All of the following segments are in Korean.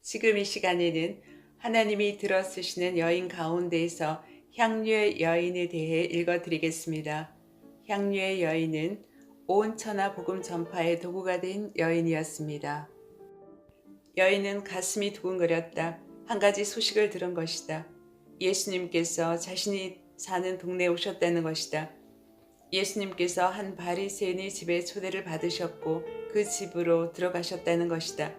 지금 이 시간에는 하나님이 들어 쓰시는 여인 가운데에서 향유의 여인에 대해 읽어드리겠습니다. 향유의 여인은 온 천하 복음 전파의 도구가 된 여인이었습니다. 여인은 가슴이 두근거렸다. 한 가지 소식을 들은 것이다. 예수님께서 자신이 사는 동네에 오셨다는 것이다. 예수님께서 한 바리새인의 집에 초대를 받으셨고 그 집으로 들어가셨다는 것이다.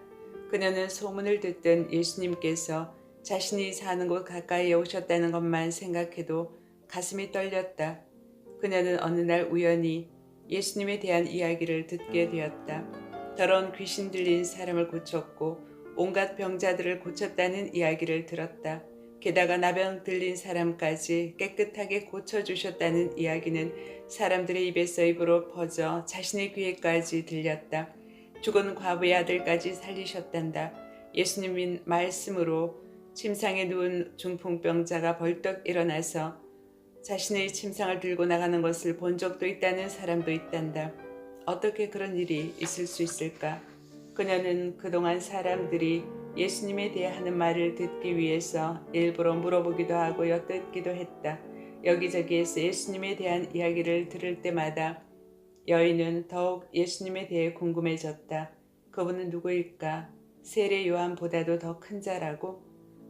그녀는 소문을 듣던 예수님께서 자신이 사는 곳 가까이에 오셨다는 것만 생각해도 가슴이 떨렸다. 그녀는 어느 날 우연히 예수님에 대한 이야기를 듣게 되었다. 더러운 귀신 들린 사람을 고쳤고 온갖 병자들을 고쳤다는 이야기를 들었다. 게다가 나병 들린 사람까지 깨끗하게 고쳐주셨다는 이야기는 사람들의 입에서 입으로 퍼져 자신의 귀에까지 들렸다. 죽은 과부의 아들까지 살리셨단다. 예수님의 말씀으로 침상에 누운 중풍병자가 벌떡 일어나서 자신의 침상을 들고 나가는 것을 본 적도 있다는 사람도 있단다. 어떻게 그런 일이 있을 수 있을까? 그녀는 그동안 사람들이 예수님에 대해 하는 말을 듣기 위해서 일부러 물어보기도 하고 엿듣기도 했다. 여기저기에서 예수님에 대한 이야기를 들을 때마다 여인은 더욱 예수님에 대해 궁금해졌다. 그분은 누구일까? 세례 요한보다도 더 큰 자라고?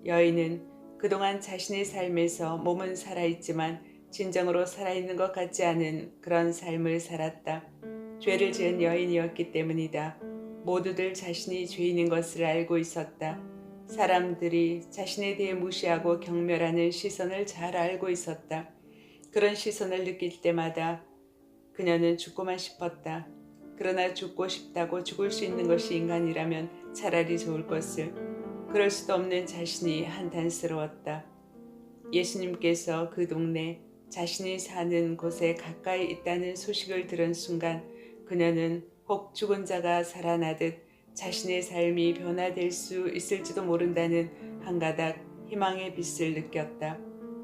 여인은 그동안 자신의 삶에서 몸은 살아있지만 진정으로 살아있는 것 같지 않은 그런 삶을 살았다. 죄를 지은 여인이었기 때문이다. 모두들 자신이 죄인인 것을 알고 있었다. 사람들이 자신에 대해 무시하고 경멸하는 시선을 잘 알고 있었다. 그런 시선을 느낄 때마다 그녀는 죽고만 싶었다. 그러나 죽고 싶다고 죽을 수 있는 것이 인간이라면 차라리 좋을 것을. 그럴 수도 없는 자신이 한탄스러웠다. 예수님께서 그 동네 자신이 사는 곳에 가까이 있다는 소식을 들은 순간 그녀는 혹 죽은 자가 살아나듯 자신의 삶이 변화될 수 있을지도 모른다는 한 가닥 희망의 빛을 느꼈다.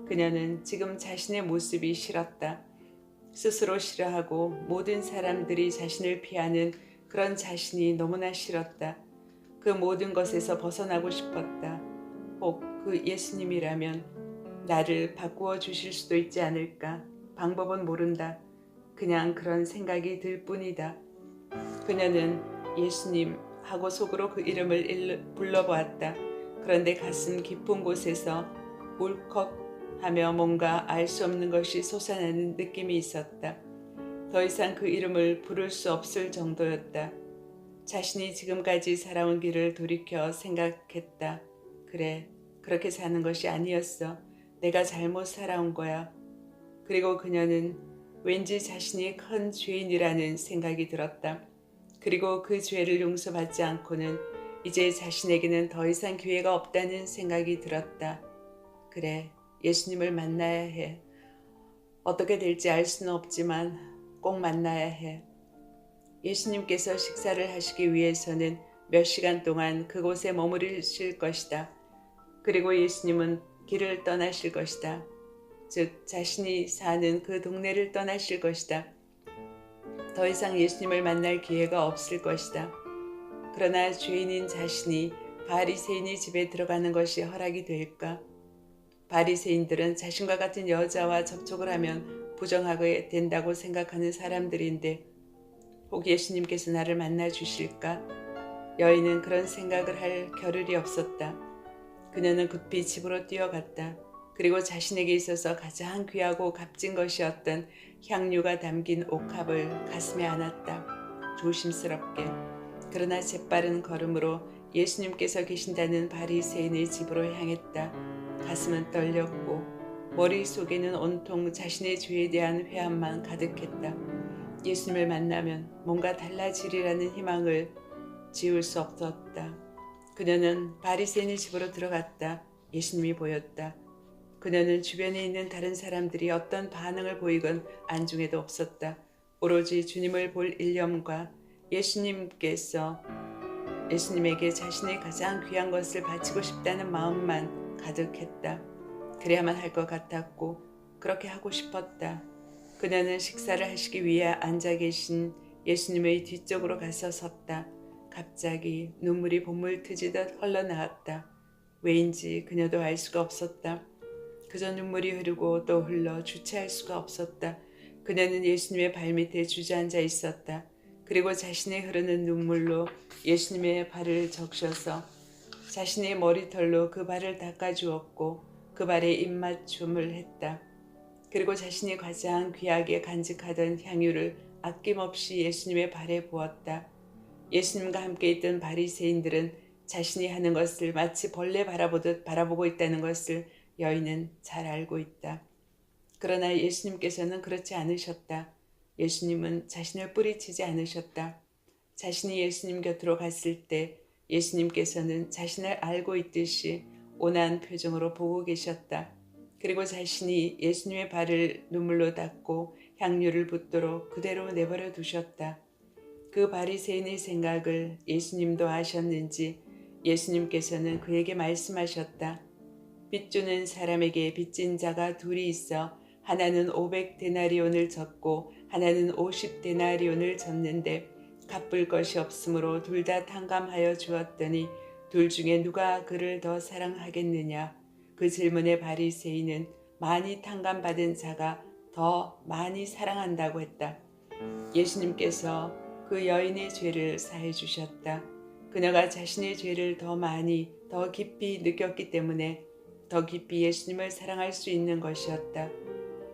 그녀는 지금 자신의 모습이 싫었다. 스스로 싫어하고 모든 사람들이 자신을 피하는 그런 자신이 너무나 싫었다. 그 모든 것에서 벗어나고 싶었다. 혹 그 예수님이라면 나를 바꾸어 주실 수도 있지 않을까. 방법은 모른다. 그냥 그런 생각이 들 뿐이다. 그녀는 예수님 하고 속으로 그 이름을 불러보았다. 그런데 가슴 깊은 곳에서 울컥하며 뭔가 알 수 없는 것이 솟아나는 느낌이 있었다. 더 이상 그 이름을 부를 수 없을 정도였다. 자신이 지금까지 살아온 길을 돌이켜 생각했다. 그래, 그렇게 사는 것이 아니었어. 내가 잘못 살아온 거야. 그리고 그녀는 왠지 자신이 큰 죄인이라는 생각이 들었다. 그리고 그 죄를 용서받지 않고는 이제 자신에게는 더 이상 기회가 없다는 생각이 들었다. 그래, 예수님을 만나야 해. 어떻게 될지 알 수는 없지만 꼭 만나야 해. 예수님께서 식사를 하시기 위해서는 몇 시간 동안 그곳에 머무르실 것이다. 그리고 예수님은 길을 떠나실 것이다. 즉 자신이 사는 그 동네를 떠나실 것이다. 더 이상 예수님을 만날 기회가 없을 것이다. 그러나 죄인인 자신이 바리새인의 집에 들어가는 것이 허락이 될까? 바리새인들은 자신과 같은 여자와 접촉을 하면 부정하게 된다고 생각하는 사람들인데 혹 예수님께서 나를 만나 주실까? 여인은 그런 생각을 할 겨를이 없었다. 그녀는 급히 집으로 뛰어갔다. 그리고 자신에게 있어서 가장 귀하고 값진 것이었던 향유가 담긴 옥합을 가슴에 안았다. 조심스럽게. 그러나 재빠른 걸음으로 예수님께서 계신다는 바리새인의 집으로 향했다. 가슴은 떨렸고 머릿속에는 온통 자신의 죄에 대한 회한만 가득했다. 예수님을 만나면 뭔가 달라지리라는 희망을 지울 수 없었다. 그녀는 바리새인의 집으로 들어갔다. 예수님이 보였다. 그녀는 주변에 있는 다른 사람들이 어떤 반응을 보이건 안중에도 없었다. 오로지 주님을 볼 일념과 예수님에게 자신의 가장 귀한 것을 바치고 싶다는 마음만 가득했다. 그래야만 할 것 같았고 그렇게 하고 싶었다. 그녀는 식사를 하시기 위해 앉아 계신 예수님의 뒤쪽으로 가서 섰다. 갑자기 눈물이 봇물 트지듯 흘러나왔다. 왜인지 그녀도 알 수가 없었다. 그저 눈물이 흐르고 또 흘러 주체할 수가 없었다. 그녀는 예수님의 발밑에 주저앉아 있었다. 그리고 자신의 흐르는 눈물로 예수님의 발을 적셔서 자신의 머리털로 그 발을 닦아주었고 그 발에 입맞춤을 했다. 그리고 자신이 가장 귀하게 간직하던 향유를 아낌없이 예수님의 발에 부었다. 예수님과 함께 있던 바리새인들은 자신이 하는 것을 마치 벌레 바라보듯 바라보고 있다는 것을 여인은 잘 알고 있다. 그러나 예수님께서는 그렇지 않으셨다. 예수님은 자신을 뿌리치지 않으셨다. 자신이 예수님 곁으로 갔을 때 예수님께서는 자신을 알고 있듯이 온화한 표정으로 보고 계셨다. 그리고 자신이 예수님의 발을 눈물로 닦고 향유를 붓도록 그대로 내버려 두셨다. 그 바리새인의 생각을 예수님도 아셨는지 예수님께서는 그에게 말씀하셨다. 빚주는 사람에게 빚진 자가 둘이 있어 하나는 500데나리온을 졌고 하나는 50데나리온을 졌는데 갚을 것이 없으므로 둘 다 탕감하여 주었더니 둘 중에 누가 그를 더 사랑하겠느냐. 그 질문에 바리새인은 많이 탕감받은 자가 더 많이 사랑한다고 했다. 예수님께서 그 여인의 죄를 사해 주셨다. 그녀가 자신의 죄를 더 많이 더 깊이 느꼈기 때문에 더 깊이 예수님을 사랑할 수 있는 것이었다.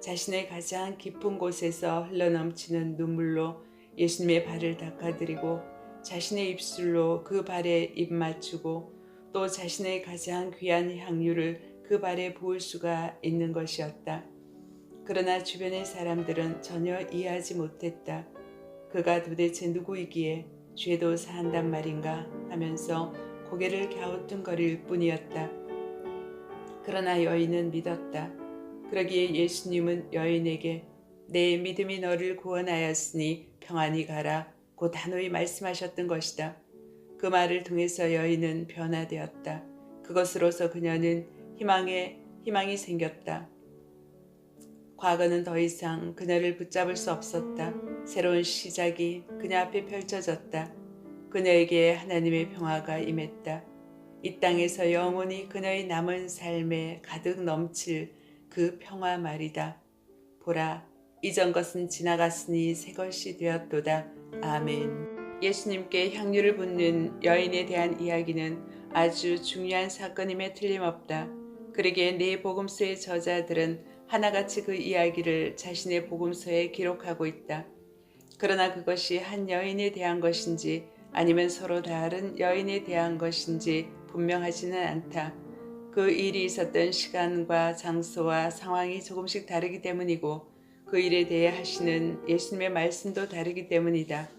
자신의 가장 깊은 곳에서 흘러넘치는 눈물로 예수님의 발을 닦아드리고 자신의 입술로 그 발에 입 맞추고 또 자신의 가장 귀한 향유를 그 발에 부을 수가 있는 것이었다. 그러나 주변의 사람들은 전혀 이해하지 못했다. 그가 도대체 누구이기에 죄도 사한단 말인가 하면서 고개를 갸우뚱거릴 뿐이었다. 그러나 여인은 믿었다. 그러기에 예수님은 여인에게 내 믿음이 너를 구원하였으니 평안히 가라 고 단호히 말씀하셨던 것이다. 그 말을 통해서 여인은 변화되었다. 그것으로서 그녀는 희망이 생겼다. 과거는 더 이상 그녀를 붙잡을 수 없었다. 새로운 시작이 그녀 앞에 펼쳐졌다. 그녀에게 하나님의 평화가 임했다. 이 땅에서 영원히 그녀의 남은 삶에 가득 넘칠 그 평화 말이다. 보라, 이전 것은 지나갔으니 새 것이 되었도다. 아멘. 예수님께 향유를 붓는 여인에 대한 이야기는 아주 중요한 사건임에 틀림없다. 그러기에 네 복음서의 저자들은 하나같이 그 이야기를 자신의 복음서에 기록하고 있다. 그러나 그것이 한 여인에 대한 것인지 아니면 서로 다른 여인에 대한 것인지 분명하지는 않다. 그 일이 있었던 시간과 장소와 상황이 조금씩 다르기 때문이고 그 일에 대해 하시는 예수님의 말씀도 다르기 때문이다.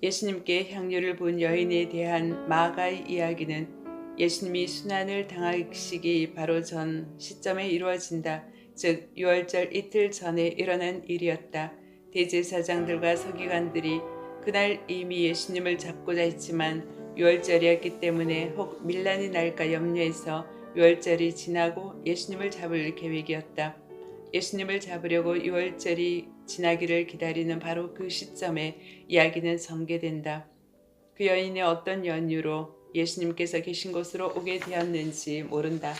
예수님께 향유를 부은 여인에 대한 마가의 이야기는 예수님이 순환을 당하시기 바로 전 시점에 이루어진다. 즉 유월절 이틀 전에 일어난 일이었다. 대제사장들과 서기관들이 그날 이미 예수님을 잡고자 했지만 유월절이었기 때문에 혹 밀란이 날까 염려해서 유월절이 지나고 예수님을 잡을 계획이었다. 예수님을 잡으려고 유월절이 지나기를 기다리는 바로 그 시점에 이야기는 전개된다. 그 여인이 어떤 연유로 예수님께서 계신 곳으로 오게 되었는지 모른다.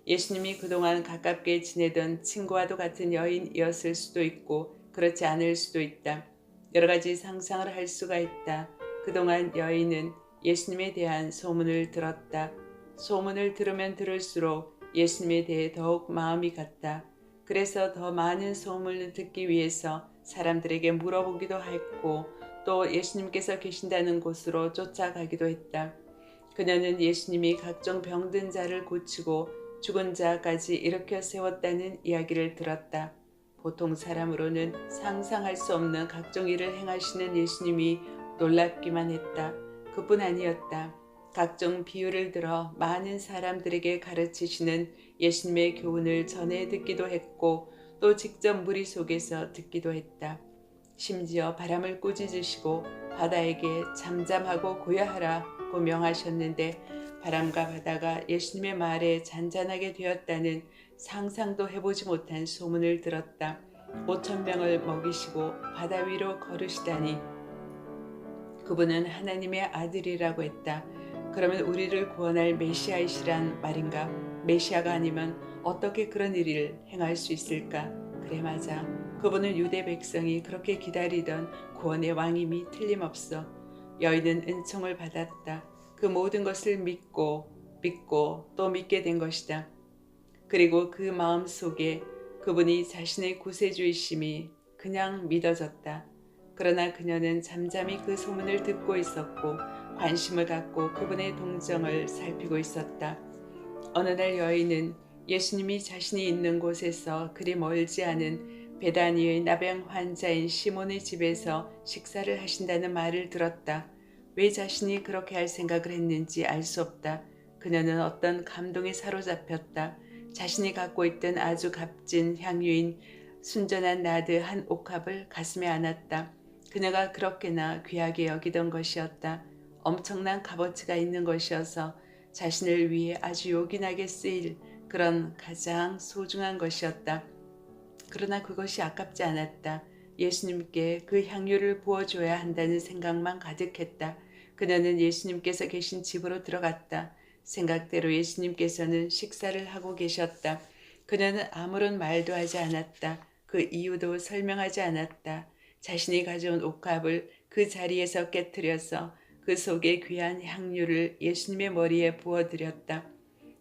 예수님이 그동안 가깝게 지내던 친구와도 같은 여인이었을 수도 있고 그렇지 않을 수도 있다. 여러 가지 상상을 할 수가 있다. 그동안 여인은 예수님에 대한 소문을 들었다. 소문을 들으면 들을수록 예수님에 대해 더욱 마음이 갔다. 그래서 더 많은 소문을 듣기 위해서 사람들에게 물어보기도 했고 또 예수님께서 계신다는 곳으로 쫓아가기도 했다. 그녀는 예수님이 각종 병든 자를 고치고 죽은 자까지 일으켜 세웠다는 이야기를 들었다. 보통 사람으로는 상상할 수 없는 각종 일을 행하시는 예수님이 놀랍기만 했다. 그뿐 아니었다. 각종 비유를 들어 많은 사람들에게 가르치시는 예수님의 교훈을 전해 듣기도 했고 또 직접 무리 속에서 듣기도 했다. 심지어 바람을 꾸짖으시고 바다에게 잠잠하고 고요하라고 명하셨는데 바람과 바다가 예수님의 말에 잔잔하게 되었다는 상상도 해보지 못한 소문을 들었다. 5,000명을 먹이시고 바다 위로 걸으시다니 그분은 하나님의 아들이라고 했다. 그러면 우리를 구원할 메시아이시란 말인가? 메시아가 아니면 어떻게 그런 일을 행할 수 있을까? 그래, 맞아. 그분은 유대 백성이 그렇게 기다리던 구원의 왕임이 틀림없어. 여인은 은총을 받았다. 그 모든 것을 믿고 또 믿게 된 것이다. 그리고 그 마음 속에 그분이 자신의 구세주이심이 그냥 믿어졌다. 그러나 그녀는 잠잠히 그 소문을 듣고 있었고 관심을 갖고 그분의 동정을 살피고 있었다. 어느 날 여인은 예수님이 자신이 있는 곳에서 그리 멀지 않은 베다니의 나병 환자인 시몬의 집에서 식사를 하신다는 말을 들었다. 왜 자신이 그렇게 할 생각을 했는지 알 수 없다. 그녀는 어떤 감동에 사로잡혔다. 자신이 갖고 있던 아주 값진 향유인 순전한 나드 한 옥합을 가슴에 안았다. 그녀가 그렇게나 귀하게 여기던 것이었다. 엄청난 값어치가 있는 것이어서 자신을 위해 아주 요긴하게 쓰일 그런 가장 소중한 것이었다. 그러나 그것이 아깝지 않았다. 예수님께 그 향유를 부어줘야 한다는 생각만 가득했다. 그녀는 예수님께서 계신 집으로 들어갔다. 생각대로 예수님께서는 식사를 하고 계셨다. 그녀는 아무런 말도 하지 않았다. 그 이유도 설명하지 않았다. 자신이 가져온 옥합을 그 자리에서 깨트려서 그 속에 귀한 향유를 예수님의 머리에 부어드렸다.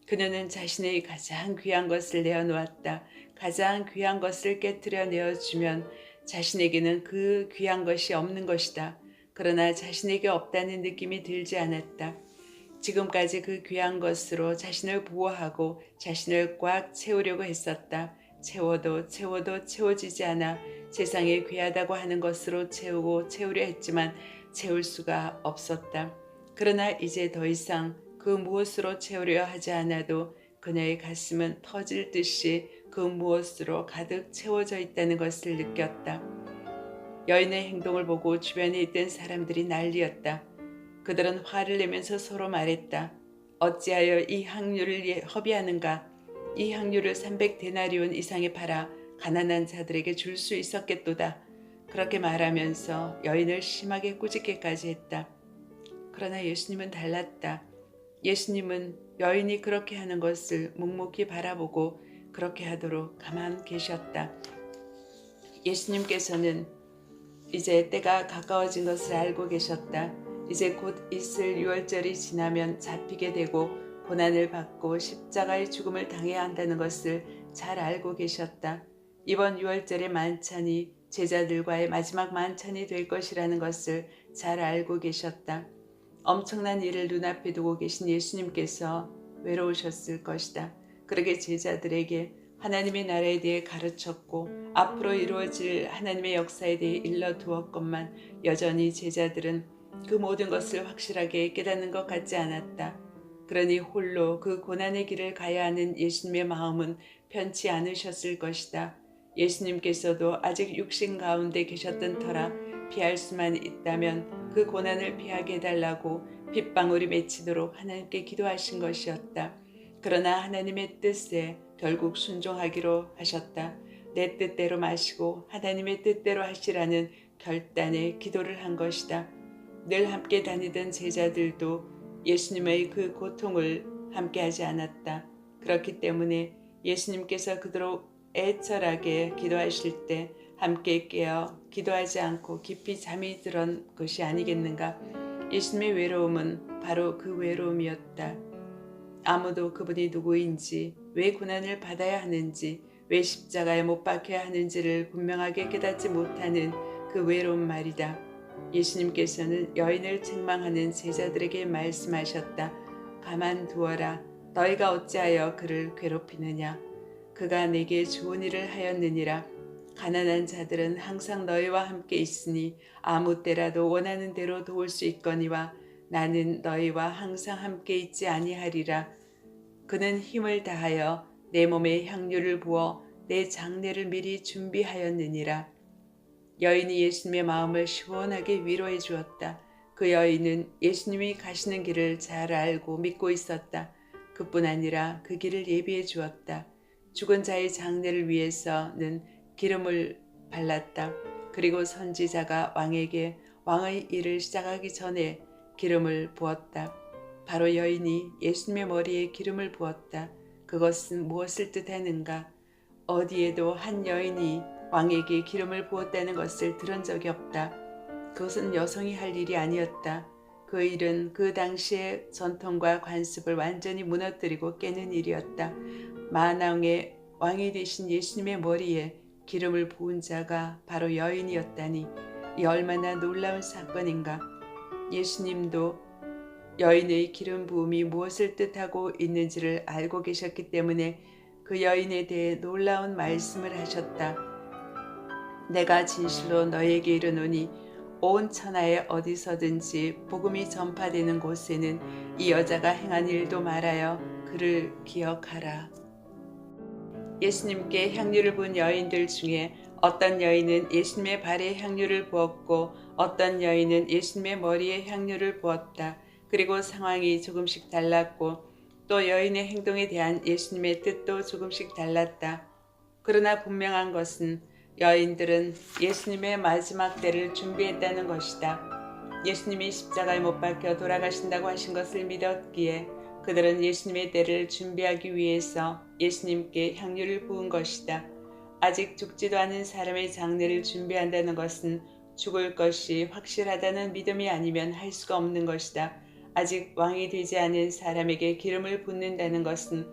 그녀는 자신의 가장 귀한 것을 내어놓았다. 가장 귀한 것을 깨트려 내어주면 자신에게는 그 귀한 것이 없는 것이다. 그러나 자신에게 없다는 느낌이 들지 않았다. 지금까지 그 귀한 것으로 자신을 보호하고 자신을 꽉 채우려고 했었다. 채워도 채워지지 않아 세상에 귀하다고 하는 것으로 채우려 했지만 채울 수가 없었다. 그러나 이제 더 이상 그 무엇으로 채우려 하지 않아도 그녀의 가슴은 터질 듯이 그 무엇으로 가득 채워져 있다는 것을 느꼈다. 여인의 행동을 보고 주변에 있던 사람들이 난리였다. 그들은 화를 내면서 서로 말했다. 어찌하여 이 향유를 허비하는가? 이 향유를 300데나리온 이상에 팔아 가난한 자들에게 줄 수 있었겠도다. 그렇게 말하면서 여인을 심하게 꾸짖기까지 했다. 그러나 예수님은 달랐다. 예수님은 여인이 그렇게 하는 것을 묵묵히 바라보고 그렇게 하도록 가만 계셨다. 예수님께서는 이제 때가 가까워진 것을 알고 계셨다. 이제 곧 있을 유월절이 지나면 잡히게 되고 고난을 받고 십자가의 죽음을 당해야 한다는 것을 잘 알고 계셨다. 이번 유월절의 만찬이 제자들과의 마지막 만찬이 될 것이라는 것을 잘 알고 계셨다. 엄청난 일을 눈앞에 두고 계신 예수님께서 외로우셨을 것이다. 그러게 제자들에게 하나님의 나라에 대해 가르쳤고 앞으로 이루어질 하나님의 역사에 대해 일러두었건만 여전히 제자들은 그 모든 것을 확실하게 깨닫는 것 같지 않았다. 그러니 홀로 그 고난의 길을 가야 하는 예수님의 마음은 편치 않으셨을 것이다. 예수님께서도 아직 육신 가운데 계셨던 터라 피할 수만 있다면 그 고난을 피하게 해달라고 핏방울이 맺히도록 하나님께 기도하신 것이었다. 그러나 하나님의 뜻에 결국 순종하기로 하셨다. 내 뜻대로 마시고 하나님의 뜻대로 하시라는 결단의 기도를 한 것이다. 늘 함께 다니던 제자들도 예수님의 그 고통을 함께하지 않았다. 그렇기 때문에 예수님께서 그토록 애절하게 기도하실 때 함께 깨어 기도하지 않고 깊이 잠이 들은 것이 아니겠는가. 예수님의 외로움은 바로 그 외로움이었다. 아무도 그분이 누구인지, 왜 고난을 받아야 하는지, 왜 십자가에 못 박혀야 하는지를 분명하게 깨닫지 못하는 그 외로운 말이다. 예수님께서는 여인을 책망하는 제자들에게 말씀하셨다. 가만두어라. 너희가 어찌하여 그를 괴롭히느냐. 그가 내게 좋은 일을 하였느니라. 가난한 자들은 항상 너희와 함께 있으니 아무 때라도 원하는 대로 도울 수 있거니와 나는 너희와 항상 함께 있지 아니하리라. 그는 힘을 다하여 내 몸에 향유를 부어 내 장례를 미리 준비하였느니라. 여인이 예수님의 마음을 시원하게 위로해 주었다. 그 여인은 예수님이 가시는 길을 잘 알고 믿고 있었다. 그뿐 아니라 그 길을 예비해 주었다. 죽은 자의 장례를 위해서는 기름을 발랐다. 그리고 선지자가 왕에게 왕의 일을 시작하기 전에 기름을 부었다. 바로 여인이 예수님의 머리에 기름을 부었다. 그것은 무엇을 뜻하는가? 어디에도 한 여인이 왕에게 기름을 부었다는 것을 들은 적이 없다. 그것은 여성이 할 일이 아니었다. 그 일은 그 당시의 전통과 관습을 완전히 무너뜨리고 깨는 일이었다. 만왕의 왕이 되신 예수님의 머리에 기름을 부은 자가 바로 여인이었다니 이 얼마나 놀라운 사건인가. 예수님도 여인의 기름 부음이 무엇을 뜻하고 있는지를 알고 계셨기 때문에 그 여인에 대해 놀라운 말씀을 하셨다. 내가 진실로 너에게 이르노니 온 천하에 어디서든지 복음이 전파되는 곳에는 이 여자가 행한 일도 말하여 그를 기억하라. 예수님께 향유를 부은 여인들 중에 어떤 여인은 예수님의 발에 향유를 부었고 어떤 여인은 예수님의 머리에 향유를 부었다. 그리고 상황이 조금씩 달랐고 또 여인의 행동에 대한 예수님의 뜻도 조금씩 달랐다. 그러나 분명한 것은 여인들은 예수님의 마지막 때를 준비했다는 것이다. 예수님이 십자가에 못 박혀 돌아가신다고 하신 것을 믿었기에 그들은 예수님의 때를 준비하기 위해서 예수님께 향유를 부은 것이다. 아직 죽지도 않은 사람의 장례를 준비한다는 것은 죽을 것이 확실하다는 믿음이 아니면 할 수가 없는 것이다. 아직 왕이 되지 않은 사람에게 기름을 붓는다는 것은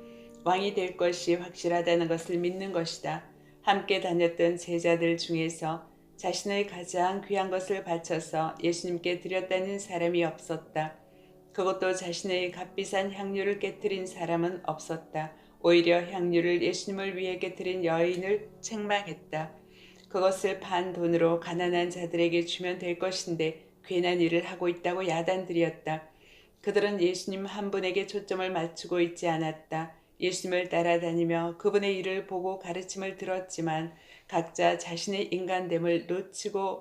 왕이 될 것이 확실하다는 것을 믿는 것이다. 함께 다녔던 제자들 중에서 자신의 가장 귀한 것을 바쳐서 예수님께 드렸다는 사람이 없었다. 그것도 자신의 값비싼 향유를 깨뜨린 사람은 없었다. 오히려 향유를 예수님을 위해 깨뜨린 여인을 책망했다. 그것을 판 돈으로 가난한 자들에게 주면 될 것인데 괜한 일을 하고 있다고 야단들이었다. 그들은 예수님 한 분에게 초점을 맞추고 있지 않았다. 예수님을 따라다니며 그분의 일을 보고 가르침을 들었지만 각자 자신의 인간됨을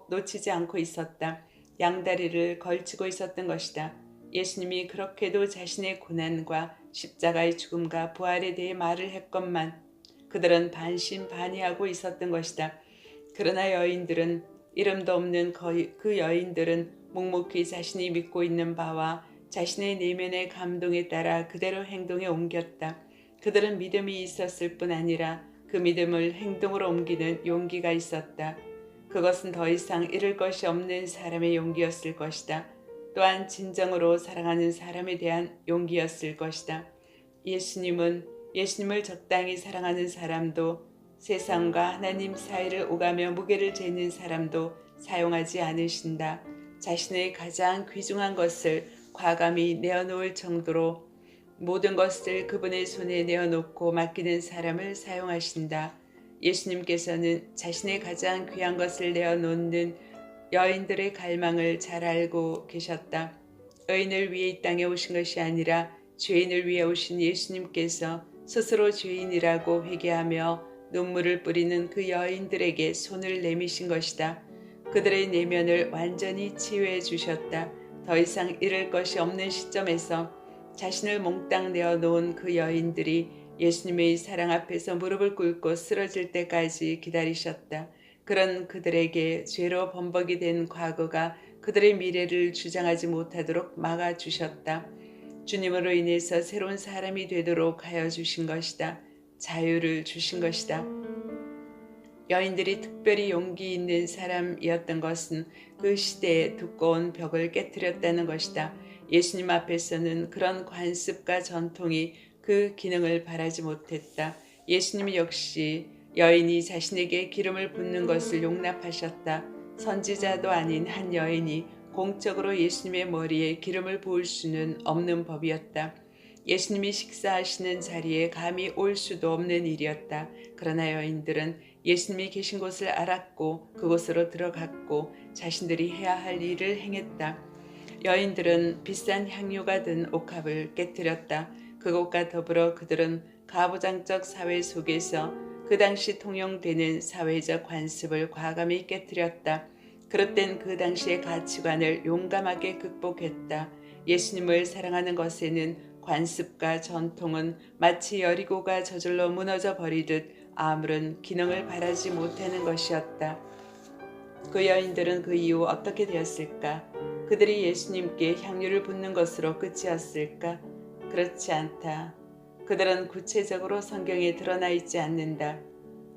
놓치지 않고 있었다. 양다리를 걸치고 있었던 것이다. 예수님이 그렇게도 자신의 고난과 십자가의 죽음과 부활에 대해 말을 했건만 그들은 반신반의하고 있었던 것이다. 그러나 여인들은 이름도 없는 그 여인들은 묵묵히 자신이 믿고 있는 바와 자신의 내면의 감동에 따라 그대로 행동에 옮겼다. 그들은 믿음이 있었을 뿐 아니라 그 믿음을 행동으로 옮기는 용기가 있었다. 그것은 더 이상 잃을 것이 없는 사람의 용기였을 것이다. 또한 진정으로 사랑하는 사람에 대한 용기였을 것이다. 예수님을 적당히 사랑하는 사람도 세상과 하나님 사이를 오가며 무게를 재는 사람도 사용하지 않으신다. 자신의 가장 귀중한 것을 과감히 내어놓을 정도로 모든 것을 그분의 손에 내어놓고 맡기는 사람을 사용하신다. 예수님께서는 자신의 가장 귀한 것을 내어놓는 여인들의 갈망을 잘 알고 계셨다. 의인을 위해 이 땅에 오신 것이 아니라 죄인을 위해 오신 예수님께서 스스로 죄인이라고 회개하며 눈물을 뿌리는 그 여인들에게 손을 내미신 것이다. 그들의 내면을 완전히 치유해 주셨다. 더 이상 잃을 것이 없는 시점에서 자신을 몽땅 내어놓은 그 여인들이 예수님의 사랑 앞에서 무릎을 꿇고 쓰러질 때까지 기다리셨다. 그런 그들에게 죄로 범벅이 된 과거가 그들의 미래를 주장하지 못하도록 막아주셨다. 주님으로 인해서 새로운 사람이 되도록 하여 주신 것이다. 자유를 주신 것이다. 여인들이 특별히 용기 있는 사람이었던 것은 그 시대의 두꺼운 벽을 깨뜨렸다는 것이다. 예수님 앞에서는 그런 관습과 전통이 그 기능을 바라지 못했다. 예수님 역시 여인이 자신에게 기름을 붓는 것을 용납하셨다. 선지자도 아닌 한 여인이 공적으로 예수님의 머리에 기름을 부을 수는 없는 법이었다. 예수님이 식사하시는 자리에 감히 올 수도 없는 일이었다. 그러나 여인들은 예수님이 계신 곳을 알았고 그곳으로 들어갔고 자신들이 해야 할 일을 행했다. 여인들은 비싼 향유가 든 옥합을 깨뜨렸다. 그것과 더불어 그들은 가부장적 사회 속에서 그 당시 통용되는 사회적 관습을 과감히 깨뜨렸다. 그릇된 그 당시의 가치관을 용감하게 극복했다. 예수님을 사랑하는 것에는 관습과 전통은 마치 여리고가 저절로 무너져 버리듯 아무런 기능을 바라지 못하는 것이었다. 그 여인들은 그 이후 어떻게 되었을까? 그들이 예수님께 향유를 붓는 것으로 끝이었을까? 그렇지 않다. 그들은 구체적으로 성경에 드러나 있지 않는다.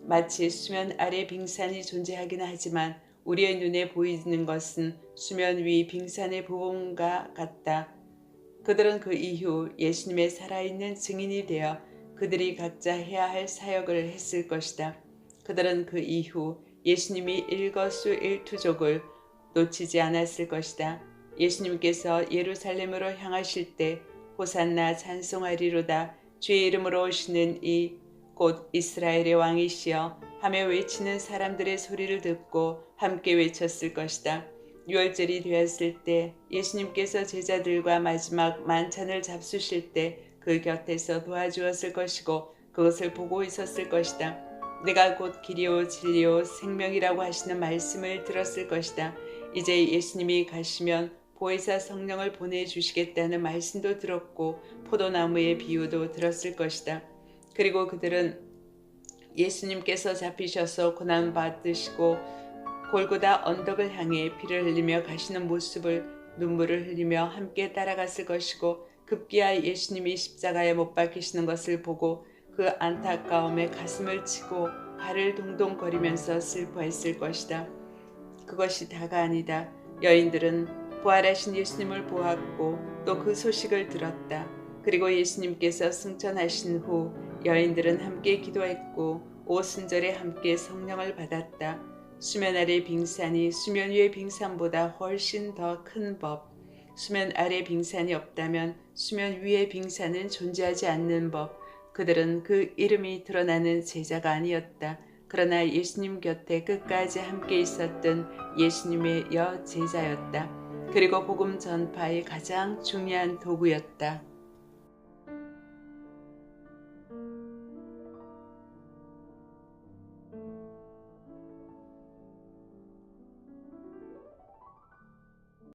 마치 수면 아래 빙산이 존재하긴 하지만 우리의 눈에 보이는 것은 수면 위 빙산의 부분과 같다. 그들은 그 이후 예수님의 살아있는 증인이 되어 그들이 각자 해야 할 사역을 했을 것이다. 그들은 그 이후 예수님이 일거수일투족을 놓치지 않았을 것이다. 예수님께서 예루살렘으로 향하실 때 호산나 찬송하리로다 주의 이름으로 오시는 이 곧 이스라엘의 왕이시여 하며 외치는 사람들의 소리를 듣고 함께 외쳤을 것이다. 유월절이 되었을 때 예수님께서 제자들과 마지막 만찬을 잡수실 때 그 곁에서 도와주었을 것이고 그것을 보고 있었을 것이다. 내가 곧 길이요 진리요 생명이라고 하시는 말씀을 들었을 것이다. 이제 예수님이 가시면 보혜사 성령을 보내주시겠다는 말씀도 들었고 포도나무의 비유도 들었을 것이다. 그리고 그들은 예수님께서 잡히셔서 고난받으시고 골고다 언덕을 향해 피를 흘리며 가시는 모습을 눈물을 흘리며 함께 따라갔을 것이고 급기야 예수님이 십자가에 못 박히시는 것을 보고 그 안타까움에 가슴을 치고 발을 동동거리면서 슬퍼했을 것이다. 그것이 다가 아니다. 여인들은 부활하신 예수님을 보았고 또 그 소식을 들었다. 그리고 예수님께서 승천하신 후 여인들은 함께 기도했고 오순절에 함께 성령을 받았다. 수면 아래 빙산이 수면 위의 빙산보다 훨씬 더 큰 법. 수면 아래 빙산이 없다면 수면 위의 빙산은 존재하지 않는 법. 그들은 그 이름이 드러나는 제자가 아니었다. 그러나 예수님 곁에 끝까지 함께 있었던 예수님의 여제자였다. 그리고 복음 전파의 가장 중요한 도구였다.